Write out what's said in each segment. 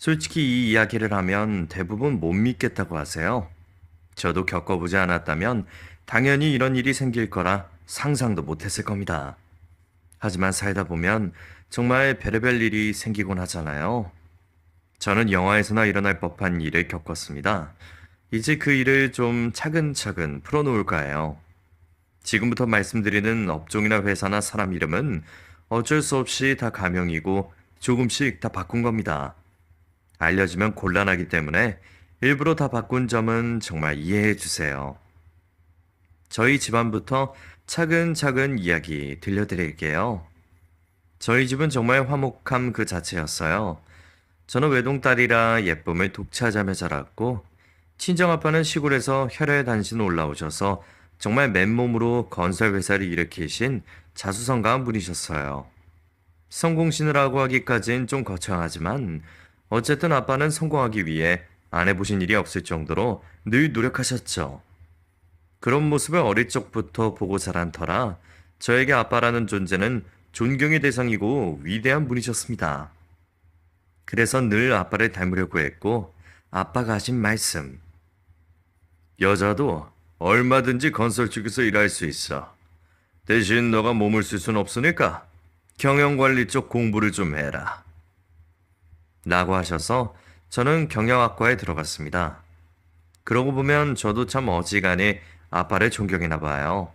솔직히 이 이야기를 하면 대부분 못 믿겠다고 하세요. 저도 겪어보지 않았다면 당연히 이런 일이 생길 거라 상상도 못했을 겁니다. 하지만 살다 보면 정말 별의별 일이 생기곤 하잖아요. 저는 영화에서나 일어날 법한 일을 겪었습니다. 이제 그 일을 좀 차근차근 풀어놓을까 해요. 지금부터 말씀드리는 업종이나 회사나 사람 이름은 어쩔 수 없이 다 가명이고 조금씩 다 바꾼 겁니다. 알려지면 곤란하기 때문에 일부러 다 바꾼 점은 정말 이해해 주세요. 저희 집안부터 차근차근 이야기 들려드릴게요. 저희 집은 정말 화목함 그 자체였어요. 저는 외동딸이라 예쁨을 독차지하며 자랐고, 친정아빠는 시골에서 혈혈 단신 올라오셔서 정말 맨몸으로 건설회사를 일으키신 자수성가한 분이셨어요. 성공신이라고 하기까진 좀 거창하지만 어쨌든 아빠는 성공하기 위해 안 해보신 일이 없을 정도로 늘 노력하셨죠. 그런 모습을 어릴 적부터 보고 자란 터라 저에게 아빠라는 존재는 존경의 대상이고 위대한 분이셨습니다. 그래서 늘 아빠를 닮으려고 했고 아빠가 하신 말씀. 여자도 얼마든지 건설 쪽에서 일할 수 있어. 대신 너가 몸을 쓸 순 없으니까 경영관리 쪽 공부를 좀 해라. 라고 하셔서 저는 경영학과에 들어갔습니다. 그러고 보면 저도 참 어지간히 아빠를 존경했나 봐요.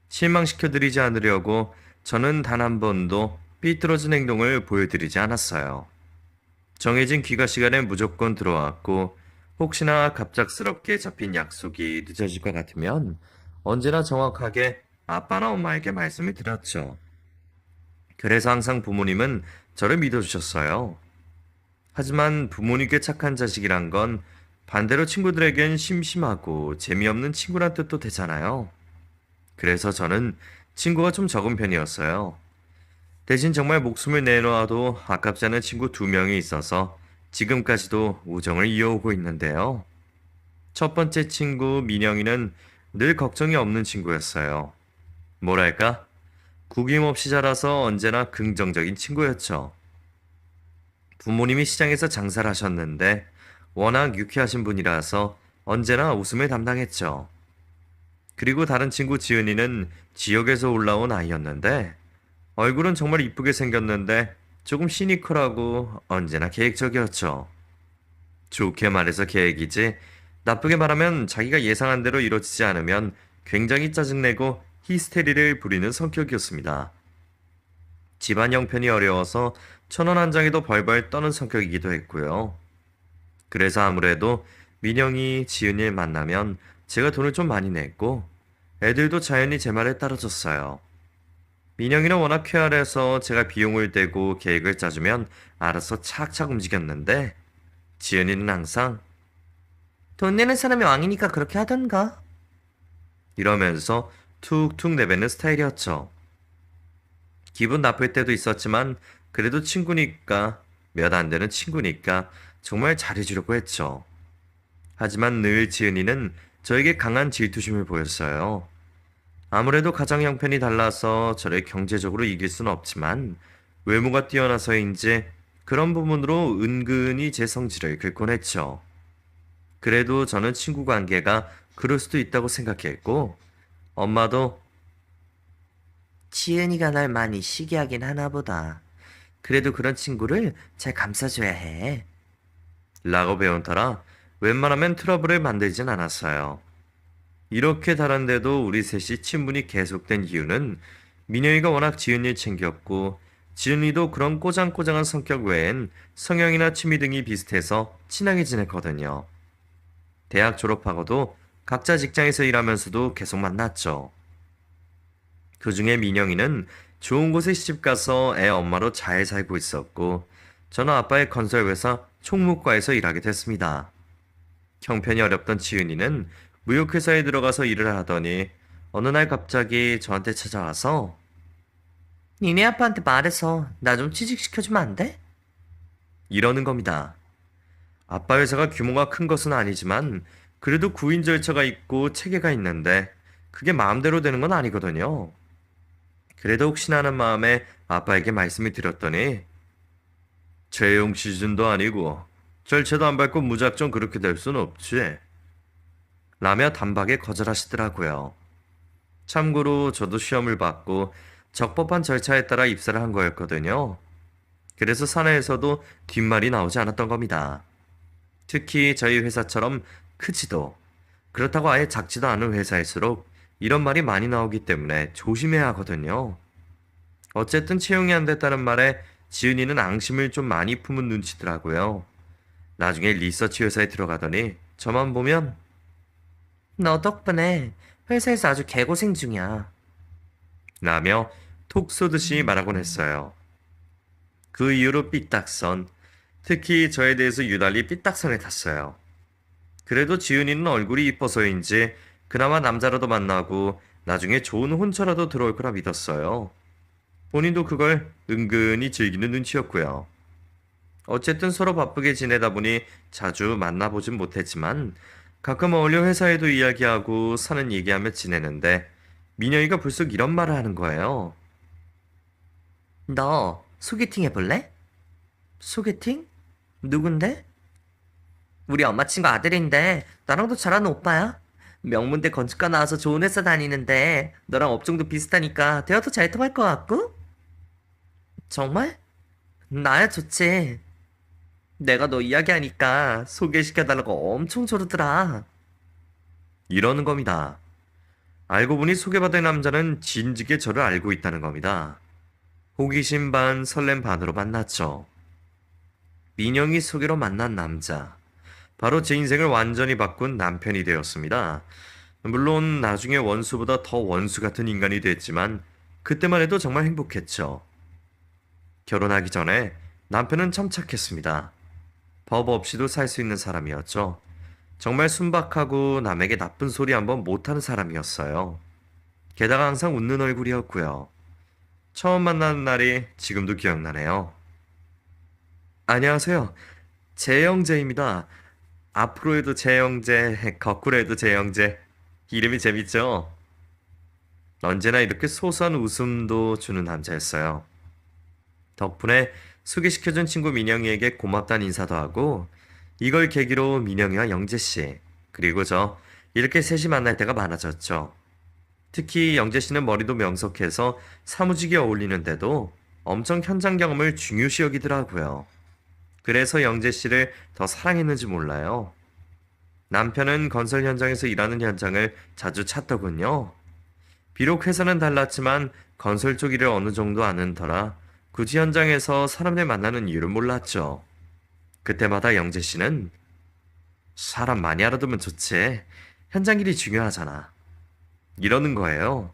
실망시켜드리지 않으려고 저는 단 한 번도 삐뚤어진 행동을 보여드리지 않았어요. 정해진 귀가 시간에 무조건 들어왔고 혹시나 갑작스럽게 잡힌 약속이 늦어질 것 같으면 언제나 정확하게 아빠나 엄마에게 말씀을 드렸죠. 그래서 항상 부모님은 저를 믿어주셨어요. 하지만 부모님께 착한 자식이란 건 반대로 친구들에겐 심심하고 재미없는 친구란 뜻도 되잖아요. 그래서 저는 친구가 좀 적은 편이었어요. 대신 정말 목숨을 내놓아도 아깝지 않은 친구 두 명이 있어서 지금까지도 우정을 이어오고 있는데요. 첫 번째 친구 민영이는 늘 걱정이 없는 친구였어요. 뭐랄까? 구김없이 자라서 언제나 긍정적인 친구였죠. 부모님이 시장에서 장사를 하셨는데 워낙 유쾌하신 분이라서 언제나 웃음을 담당했죠. 그리고 다른 친구 지은이는 지역에서 올라온 아이였는데 얼굴은 정말 이쁘게 생겼는데 조금 시니컬하고 언제나 계획적이었죠. 좋게 말해서 계획이지 나쁘게 말하면 자기가 예상한 대로 이루어지지 않으면 굉장히 짜증내고 히스테리를 부리는 성격이었습니다. 집안 형편이 어려워서 천원 한 장에도 벌벌 떠는 성격이기도 했고요. 그래서 아무래도 민영이 지은이를 만나면 제가 돈을 좀 많이 냈고 애들도 자연히 제 말에 따라줬어요. 민영이는 워낙 쾌활해서 제가 비용을 대고 계획을 짜주면 알아서 착착 움직였는데 지은이는 항상 돈 내는 사람이 왕이니까 그렇게 하던가 이러면서 툭툭 내뱉는 스타일이었죠. 기분 나쁠 때도 있었지만 그래도 친구니까 몇 안 되는 친구니까 정말 잘해주려고 했죠. 하지만 늘 지은이는 저에게 강한 질투심을 보였어요. 아무래도 가정 형편이 달라서 저를 경제적으로 이길 수는 없지만 외모가 뛰어나서인지 그런 부분으로 은근히 제 성질을 긁곤 했죠. 그래도 저는 친구 관계가 그럴 수도 있다고 생각했고 엄마도 지은이가 날 많이 시기하긴 하나 보다. 그래도 그런 친구를 잘 감싸줘야 해. 라고 배운 터라 웬만하면 트러블을 만들진 않았어요. 이렇게 다른데도 우리 셋이 친분이 계속된 이유는 민영이가 워낙 지은이를 챙겼고 지은이도 그런 꼬장꼬장한 성격 외엔 성향이나 취미 등이 비슷해서 친하게 지냈거든요. 대학 졸업하고도 각자 직장에서 일하면서도 계속 만났죠. 그중에 민영이는 좋은 곳에 시집가서 애 엄마로 잘 살고 있었고 저는 아빠의 건설회사 총무과에서 일하게 됐습니다. 형편이 어렵던 지은이는 무역회사에 들어가서 일을 하더니 어느 날 갑자기 저한테 찾아와서 니네 아빠한테 말해서 나 좀 취직시켜주면 안 돼? 이러는 겁니다. 아빠 회사가 규모가 큰 것은 아니지만 그래도 구인 절차가 있고 체계가 있는데 그게 마음대로 되는 건 아니거든요. 그래도 혹시나 하는 마음에 아빠에게 말씀을 드렸더니 채용 시즌도 아니고 절차도 안 밟고 무작정 그렇게 될 순 없지. 라며 단박에 거절하시더라고요. 참고로 저도 시험을 받고 적법한 절차에 따라 입사를 한 거였거든요. 그래서 사내에서도 뒷말이 나오지 않았던 겁니다. 특히 저희 회사처럼 크지도 그렇다고 아예 작지도 않은 회사일수록 이런 말이 많이 나오기 때문에 조심해야 하거든요. 어쨌든 채용이 안 됐다는 말에 지은이는 앙심을 좀 많이 품은 눈치더라고요. 나중에 리서치 회사에 들어가더니 저만 보면 너 덕분에 회사에서 아주 개고생 중이야 라며 톡 쏘듯이 말하곤 했어요. 그 이후로 삐딱선, 특히 저에 대해서 유달리 삐딱선에 탔어요. 그래도 지은이는 얼굴이 이뻐서인지 그나마 남자라도 만나고 나중에 좋은 혼처라도 들어올 거라 믿었어요. 본인도 그걸 은근히 즐기는 눈치였고요. 어쨌든 서로 바쁘게 지내다 보니 자주 만나보진 못했지만 가끔 어울려 회사에도 이야기하고 사는 얘기하며 지내는데 민영이가 불쑥 이런 말을 하는 거예요. 너 소개팅 해볼래? 소개팅? 누군데? 우리 엄마 친구 아들인데 나랑도 잘하는 오빠야. 명문대 건축과 나와서 좋은 회사 다니는데 너랑 업종도 비슷하니까 대화도 잘 통할 것 같고? 정말? 나야 좋지. 내가 너 이야기하니까 소개시켜달라고 엄청 조르더라. 이러는 겁니다. 알고 보니 소개받은 남자는 진즉에 저를 알고 있다는 겁니다. 호기심 반 설렘 반으로 만났죠. 민영이 소개로 만난 남자. 바로 제 인생을 완전히 바꾼 남편이 되었습니다. 물론 나중에 원수보다 더 원수 같은 인간이 됐지만 그때만 해도 정말 행복했죠. 결혼하기 전에 남편은 참 착했습니다. 법 없이도 살 수 있는 사람이었죠. 정말 순박하고 남에게 나쁜 소리 한번 못하는 사람이었어요. 게다가 항상 웃는 얼굴이었고요. 처음 만난 날이 지금도 기억나네요. 안녕하세요. 재영재입니다. 앞으로 해도 재영재, 거꾸로 해도 재영재. 이름이 재밌죠? 언제나 이렇게 소소한 웃음도 주는 남자였어요. 덕분에 소개시켜준 친구 민영이에게 고맙다는 인사도 하고 이걸 계기로 민영이와 영재씨 그리고 저 이렇게 셋이 만날 때가 많아졌죠. 특히 영재씨는 머리도 명석해서 사무직에 어울리는데도 엄청 현장 경험을 중요시 여기더라고요. 그래서 영재씨를 더 사랑했는지 몰라요. 남편은 건설 현장에서 일하는 현장을 자주 찾더군요. 비록 회사는 달랐지만 건설 쪽 일을 어느 정도 아는 터라 굳이 현장에서 사람들 만나는 이유를 몰랐죠. 그때마다 영재 씨는 사람 많이 알아두면 좋지. 현장 일이 중요하잖아. 이러는 거예요.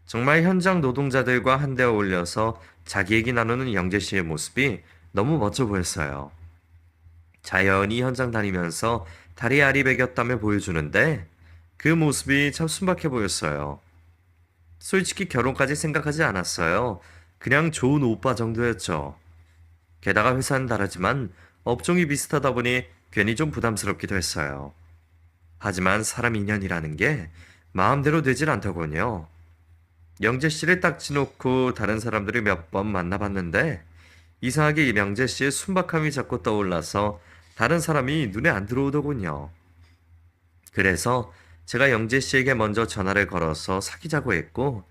정말 현장 노동자들과 한데 어울려서 자기 얘기 나누는 영재 씨의 모습이 너무 멋져 보였어요. 자연히 현장 다니면서 다리 아리백였다며 보여주는데 그 모습이 참 순박해 보였어요. 솔직히 결혼까지 생각하지 않았어요. 그냥 좋은 오빠 정도였죠. 게다가 회사는 다르지만 업종이 비슷하다 보니 괜히 좀 부담스럽기도 했어요. 하지만 사람 인연이라는 게 마음대로 되질 않더군요. 영재 씨를 딱 지놓고 다른 사람들을 몇 번 만나봤는데 이상하게 영재 씨의 순박함이 자꾸 떠올라서 다른 사람이 눈에 안 들어오더군요. 그래서 제가 영재 씨에게 먼저 전화를 걸어서 사귀자고 했고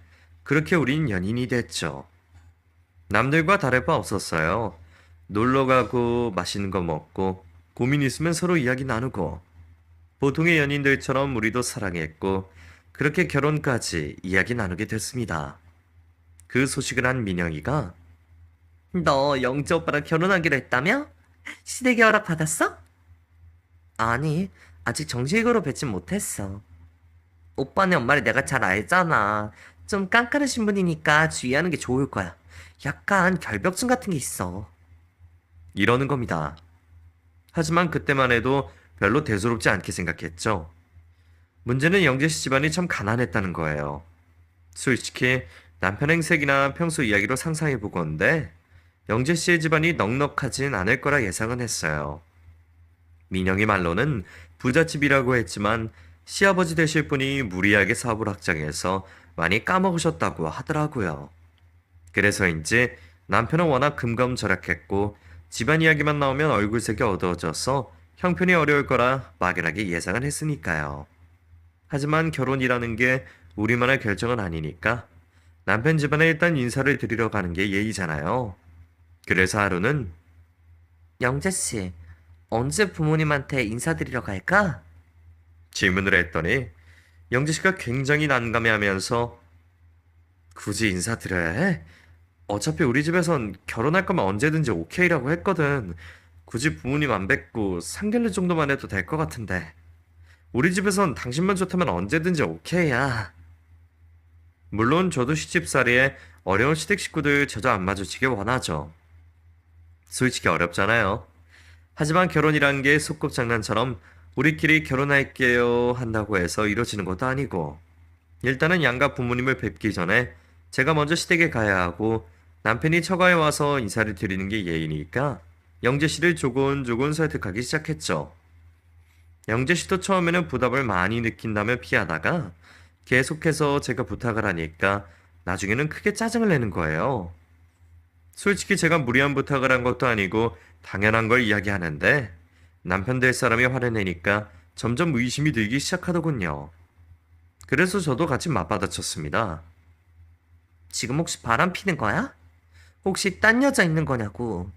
그렇게 우린 연인이 됐죠. 남들과 다를 바 없었어요. 놀러 가고 맛있는 거 먹고 고민 있으면 서로 이야기 나누고 보통의 연인들처럼 우리도 사랑했고 그렇게 결혼까지 이야기 나누게 됐습니다. 그 소식을 한 민영이가 너 영재 오빠랑 결혼하기로 했다며? 시댁에 허락 받았어? 아니, 아직 정식으로 뵙진 못했어. 오빠네 엄마를 내가 잘 알잖아. 좀 깐깐하신 분이니까 주의하는 게 좋을 거야. 약간 결벽증 같은 게 있어. 이러는 겁니다. 하지만 그때만 해도 별로 대수롭지 않게 생각했죠. 문제는 영재 씨 집안이 참 가난했다는 거예요. 솔직히 남편 행색이나 평소 이야기로 상상해 보건데 영재 씨의 집안이 넉넉하진 않을 거라 예상은 했어요. 민영이 말로는 부잣집이라고 했지만 시아버지 되실 분이 무리하게 사업을 확장해서 많이 까먹으셨다고 하더라고요. 그래서인지 남편은 워낙 금검절약했고 집안 이야기만 나오면 얼굴색이 어두워져서 형편이 어려울 거라 막연하게 예상은 했으니까요. 하지만 결혼이라는 게 우리만의 결정은 아니니까 남편 집안에 일단 인사를 드리러 가는 게 예의잖아요. 그래서 하루는 영재씨, 언제 부모님한테 인사드리러 갈까? 질문을 했더니 영재씨가 굉장히 난감해하면서 굳이 인사드려야 해? 어차피 우리 집에선 결혼할 거면 언제든지 오케이라고 했거든. 굳이 부모님 안 뵙고 상견례 정도만 해도 될 것 같은데. 우리 집에선 당신만 좋다면 언제든지 오케이야. 물론 저도 시집살이에 어려운 시댁 식구들 자주 안 마주치길 원하죠. 솔직히 어렵잖아요. 하지만 결혼이란 게 소꿉장난처럼 우리끼리 결혼할게요 한다고 해서 이루어지는 것도 아니고 일단은 양가 부모님을 뵙기 전에 제가 먼저 시댁에 가야 하고 남편이 처가에 와서 인사를 드리는 게 예의니까 영재 씨를 조곤조곤 설득하기 시작했죠. 영재 씨도 처음에는 부담을 많이 느낀다며 피하다가 계속해서 제가 부탁을 하니까 나중에는 크게 짜증을 내는 거예요. 솔직히 제가 무리한 부탁을 한 것도 아니고 당연한 걸 이야기하는데 남편 될 사람이 화를 내니까 점점 의심이 들기 시작하더군요. 그래서 저도 같이 맞받아쳤습니다. 지금 혹시 바람 피는 거야? 혹시 딴 여자 있는 거냐고.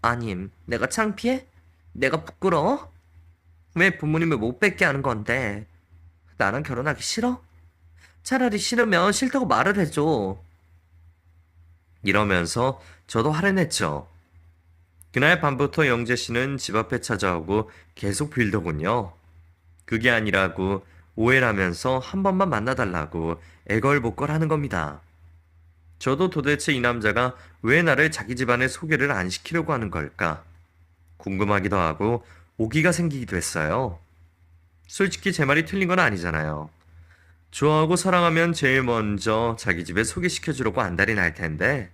아님, 내가 창피해? 내가 부끄러워? 왜 부모님을 못 뵙게 하는 건데? 나랑 결혼하기 싫어? 차라리 싫으면 싫다고 말을 해줘. 이러면서 저도 화를 냈죠. 그날 밤부터 영재 씨는 집 앞에 찾아오고 계속 빌더군요. 그게 아니라고 오해라면서 한 번만 만나달라고 애걸복걸 하는 겁니다. 저도 도대체 이 남자가 왜 나를 자기 집안에 소개를 안 시키려고 하는 걸까? 궁금하기도 하고 오기가 생기기도 했어요. 솔직히 제 말이 틀린 건 아니잖아요. 좋아하고 사랑하면 제일 먼저 자기 집에 소개시켜주려고 안달이 날 텐데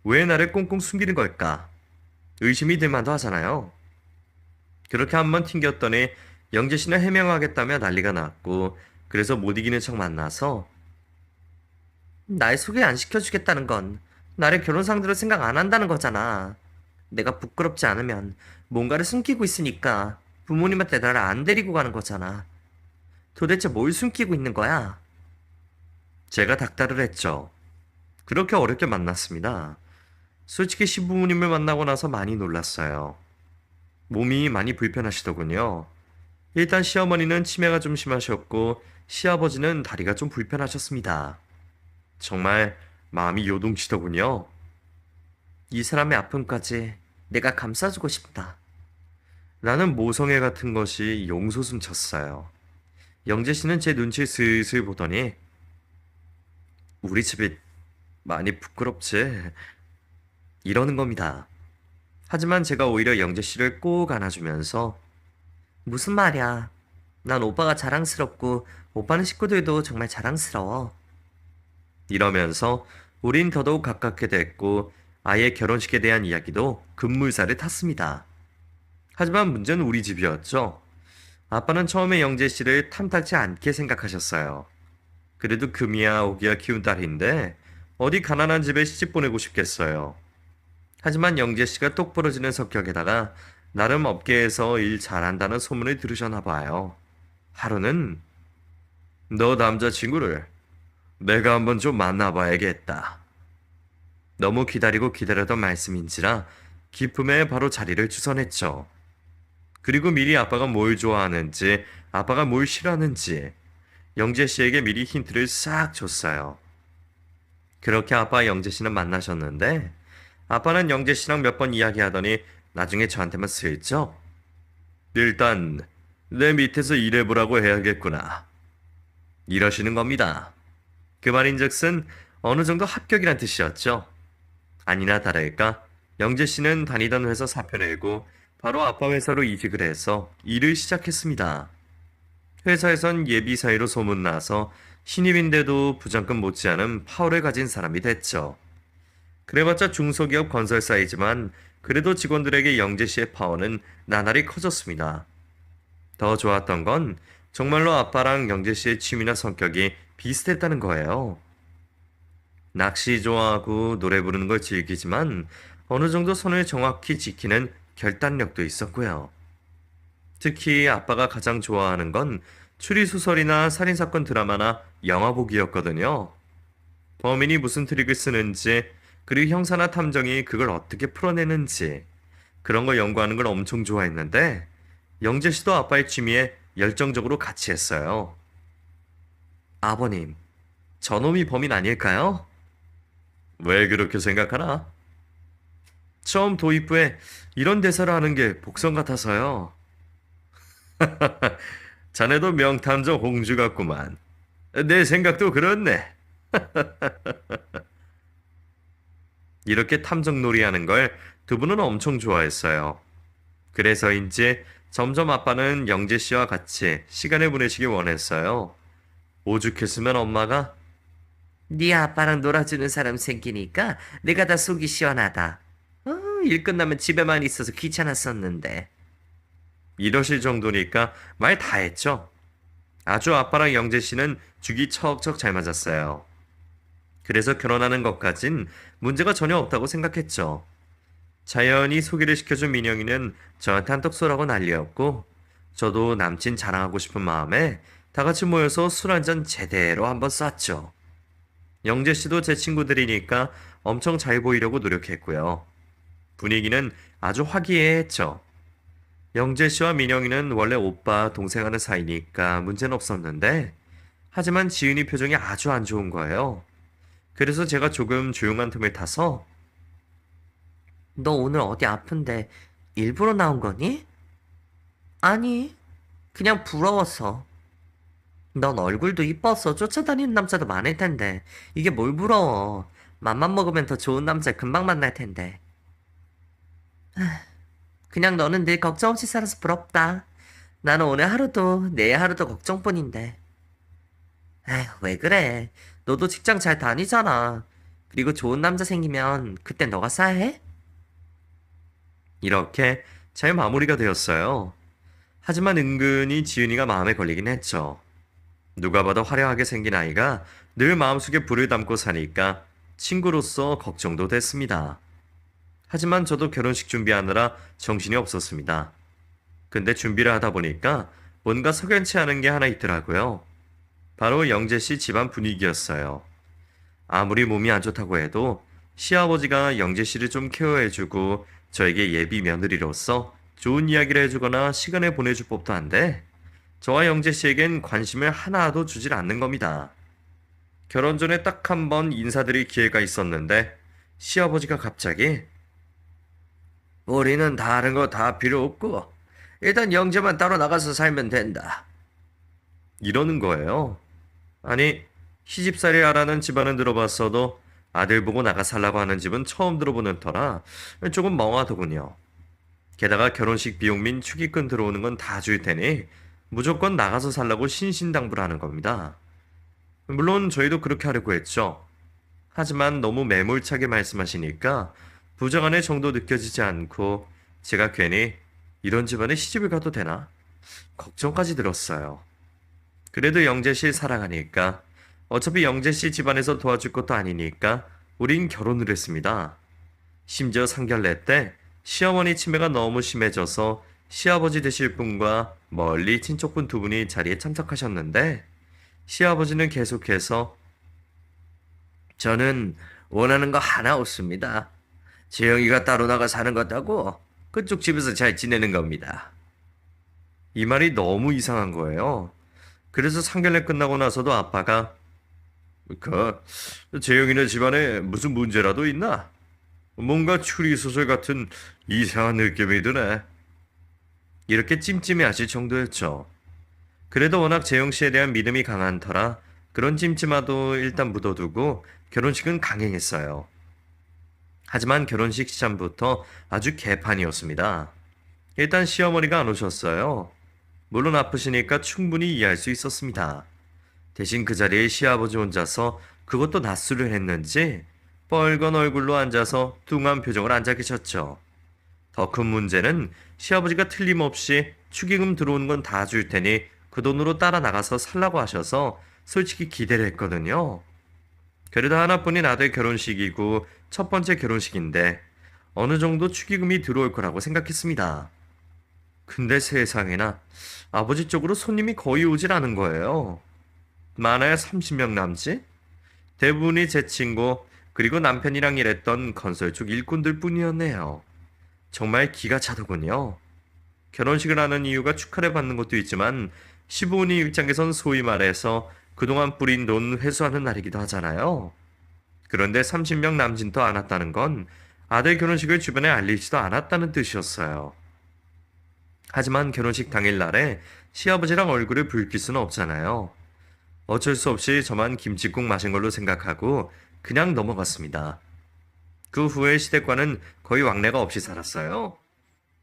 왜 나를 꽁꽁 숨기는 걸까? 의심이 들 만도 하잖아요. 그렇게 한번 튕겼더니 영재 씨는 해명하겠다며 난리가 났고 그래서 못 이기는 척 만나서 날 소개 안 시켜주겠다는 건 나를 결혼 상대로 생각 안 한다는 거잖아. 내가 부끄럽지 않으면 뭔가를 숨기고 있으니까 부모님한테 나를 안 데리고 가는 거잖아. 도대체 뭘 숨기고 있는 거야? 제가 닥달을 했죠. 그렇게 어렵게 만났습니다. 솔직히 시부모님을 만나고 나서 많이 놀랐어요. 몸이 많이 불편하시더군요. 일단 시어머니는 치매가 좀 심하셨고 시아버지는 다리가 좀 불편하셨습니다. 정말 마음이 요동치더군요. 이 사람의 아픔까지 내가 감싸주고 싶다. 라는 모성애 같은 것이 용솟음 쳤어요. 영재 씨는 제 눈치 슬슬 보더니 우리 집이 많이 부끄럽지? 이러는 겁니다. 하지만 제가 오히려 영재 씨를 꼭 안아주면서 무슨 말이야. 난 오빠가 자랑스럽고 오빠는 식구들도 정말 자랑스러워. 이러면서 우린 더더욱 가깝게 됐고 아예 결혼식에 대한 이야기도 급물살을 탔습니다. 하지만 문제는 우리 집이었죠. 아빠는 처음에 영재 씨를 탐탁지 않게 생각하셨어요. 그래도 금이야 오기야 키운 딸인데 어디 가난한 집에 시집 보내고 싶겠어요. 하지만 영재 씨가 똑부러지는 성격에다가 나름 업계에서 일 잘한다는 소문을 들으셨나 봐요. 하루는 너 남자친구를 내가 한번 좀 만나봐야겠다. 너무 기다리고 기다렸던 말씀인지라 기품에 바로 자리를 주선했죠. 그리고 미리 아빠가 뭘 좋아하는지, 아빠가 뭘 싫어하는지 영재 씨에게 미리 힌트를 싹 줬어요. 그렇게 아빠 영재 씨는 만나셨는데 아빠는 영재 씨랑 몇 번 이야기하더니 나중에 저한테만 슬쩍 일단 내 밑에서 일해보라고 해야겠구나. 이러시는 겁니다. 그 말인즉슨 어느 정도 합격이란 뜻이었죠. 아니나 다를까 영재 씨는 다니던 회사 사표 내고 바로 아빠 회사로 이직을 해서 일을 시작했습니다. 회사에선 예비 사위로 소문나서 신입인데도 부장급 못지않은 파워를 가진 사람이 됐죠. 그래봤자 중소기업 건설사이지만 그래도 직원들에게 영재 씨의 파워는 나날이 커졌습니다. 더 좋았던 건 정말로 아빠랑 영재 씨의 취미나 성격이 비슷했다는 거예요. 낚시 좋아하고 노래 부르는 걸 즐기지만 어느 정도 선을 정확히 지키는 결단력도 있었고요. 특히 아빠가 가장 좋아하는 건 추리소설이나 살인사건 드라마나 영화 보기였거든요. 범인이 무슨 트릭을 쓰는지, 그리고 형사나 탐정이 그걸 어떻게 풀어내는지, 그런 거 연구하는 걸 엄청 좋아했는데, 영재 씨도 아빠의 취미에 열정적으로 같이 했어요. 아버님, 저놈이 범인 아닐까요? 왜 그렇게 생각하나? 처음 도입부에 이런 대사를 하는 게 복선 같아서요. 자네도 명탐정 홍주 같구만. 내 생각도 그렇네. 이렇게 탐정놀이 하는 걸 두 분은 엄청 좋아했어요. 그래서인지 점점 아빠는 영재 씨와 같이 시간을 보내시길 원했어요. 오죽했으면 엄마가 네 아빠랑 놀아주는 사람 생기니까 내가 다 속이 시원하다. 일 끝나면 집에만 있어서 귀찮았었는데. 이러실 정도니까 말 다 했죠. 아주 아빠랑 영재 씨는 죽이 척척 잘 맞았어요. 그래서 결혼하는 것까진 문제가 전혀 없다고 생각했죠. 자연히 소개를 시켜준 민영이는 저한테 한턱 쏘라고 난리였고, 저도 남친 자랑하고 싶은 마음에 다 같이 모여서 술 한잔 제대로 한번 쐈죠. 영재 씨도 제 친구들이니까 엄청 잘 보이려고 노력했고요. 분위기는 아주 화기애애했죠. 영재 씨와 민영이는 원래 오빠, 동생 하는 사이니까 문제는 없었는데, 하지만 지은이 표정이 아주 안 좋은 거예요. 그래서 제가 조금 조용한 틈을 타서, 너 오늘 어디 아픈데 일부러 나온 거니? 아니, 그냥 부러워서. 넌 얼굴도 이뻐서 쫓아다니는 남자도 많을 텐데, 이게 뭘 부러워. 맘만 먹으면 더 좋은 남자 금방 만날 텐데. 그냥 너는 늘 걱정 없이 살아서 부럽다. 나는 오늘 하루도 내일 하루도 걱정뿐인데. 에휴, 왜 그래? 너도 직장 잘 다니잖아. 그리고 좋은 남자 생기면 그땐 너가 싸해? 이렇게 잘 마무리가 되었어요. 하지만 은근히 지은이가 마음에 걸리긴 했죠. 누가 봐도 화려하게 생긴 아이가 늘 마음속에 불을 담고 사니까 친구로서 걱정도 됐습니다. 하지만 저도 결혼식 준비하느라 정신이 없었습니다. 근데 준비를 하다 보니까 뭔가 석연치 않은 게 하나 있더라고요. 바로 영재 씨 집안 분위기였어요. 아무리 몸이 안 좋다고 해도 시아버지가 영재 씨를 좀 케어해주고 저에게 예비 며느리로서 좋은 이야기를 해주거나 시간을 보내줄 법도 한데 저와 영재 씨에겐 관심을 하나도 주질 않는 겁니다. 결혼 전에 딱 한 번 인사드릴 기회가 있었는데 시아버지가 갑자기 우리는 다른 거 다 필요 없고 일단 영재만 따로 나가서 살면 된다. 이러는 거예요. 아니, 시집살이 하라는 집안은 들어봤어도 아들 보고 나가 살라고 하는 집은 처음 들어보는 터라 조금 멍하더군요. 게다가 결혼식 비용 민 축의금 들어오는 건 다 줄 테니 무조건 나가서 살라고 신신당부를 하는 겁니다. 물론 저희도 그렇게 하려고 했죠. 하지만 너무 매몰차게 말씀하시니까 부정한의 정도 느껴지지 않고 제가 괜히 이런 집안에 시집을 가도 되나? 걱정까지 들었어요. 그래도 영재 씨 사랑하니까 어차피 영재 씨 집안에서 도와줄 것도 아니니까 우린 결혼을 했습니다. 심지어 상견례 때 시어머니 치매가 너무 심해져서 시아버지 되실 분과 멀리 친척분 두 분이 자리에 참석하셨는데 시아버지는 계속해서 저는 원하는 거 하나 없습니다. 재영이가 따로 나가 사는 것하고 그쪽 집에서 잘 지내는 겁니다. 이 말이 너무 이상한 거예요. 그래서 상견례 끝나고 나서도 아빠가 재영이네 집안에 무슨 문제라도 있나? 뭔가 추리소설 같은 이상한 느낌이 드네. 이렇게 찜찜해 하실 정도였죠. 그래도 워낙 재영 씨에 대한 믿음이 강한 터라 그런 찜찜함도 일단 묻어두고 결혼식은 강행했어요. 하지만 결혼식 시작부터 아주 개판이었습니다. 일단 시어머니가 안 오셨어요. 물론 아프시니까 충분히 이해할 수 있었습니다. 대신 그 자리에 시아버지 혼자서 그것도 낯설을 했는지 뻘건 얼굴로 앉아서 뚱한 표정을 앉아 계셨죠. 더 큰 문제는 시아버지가 틀림없이 축의금 들어오는 건 다 줄 테니 그 돈으로 따라 나가서 살라고 하셔서 솔직히 기대를 했거든요. 그래도 하나뿐인 아들 결혼식이고 첫 번째 결혼식인데 어느 정도 축의금이 들어올 거라고 생각했습니다. 근데 세상에나 아버지 쪽으로 손님이 거의 오질 않은 거예요. 많아야 30명 남짓? 대부분이 제 친구, 그리고 남편이랑 일했던 건설 쪽 일꾼들 뿐이었네요. 정말 기가 차더군요. 결혼식을 하는 이유가 축하를 받는 것도 있지만 시부모님 입장에선 소위 말해서 그동안 뿌린 돈 회수하는 날이기도 하잖아요. 그런데 30명 남짓도 안 왔다는 건 아들 결혼식을 주변에 알리지도 않았다는 뜻이었어요. 하지만 결혼식 당일날에 시아버지랑 얼굴을 붉힐 수는 없잖아요. 어쩔 수 없이 저만 김칫국 마신 걸로 생각하고 그냥 넘어갔습니다. 그 후에 시댁과는 거의 왕래가 없이 살았어요.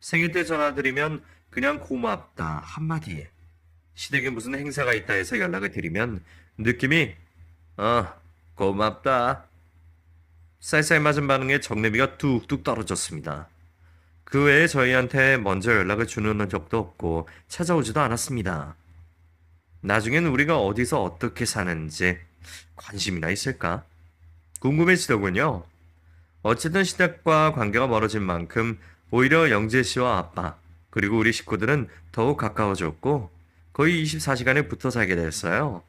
생일 때 전화드리면 그냥 고맙다 한마디. 시댁에 무슨 행사가 있다 해서 연락을 드리면 느낌이 고맙다. 쌀쌀 맞은 반응에 정내미가 뚝뚝 떨어졌습니다. 그 외에 저희한테 먼저 연락을 주는 적도 없고 찾아오지도 않았습니다. 나중엔 우리가 어디서 어떻게 사는지 관심이나 있을까? 궁금해지더군요. 어쨌든 시댁과 관계가 멀어진 만큼 오히려 영재 씨와 아빠, 그리고 우리 식구들은 더욱 가까워졌고 거의 24시간에 붙어 살게 됐어요.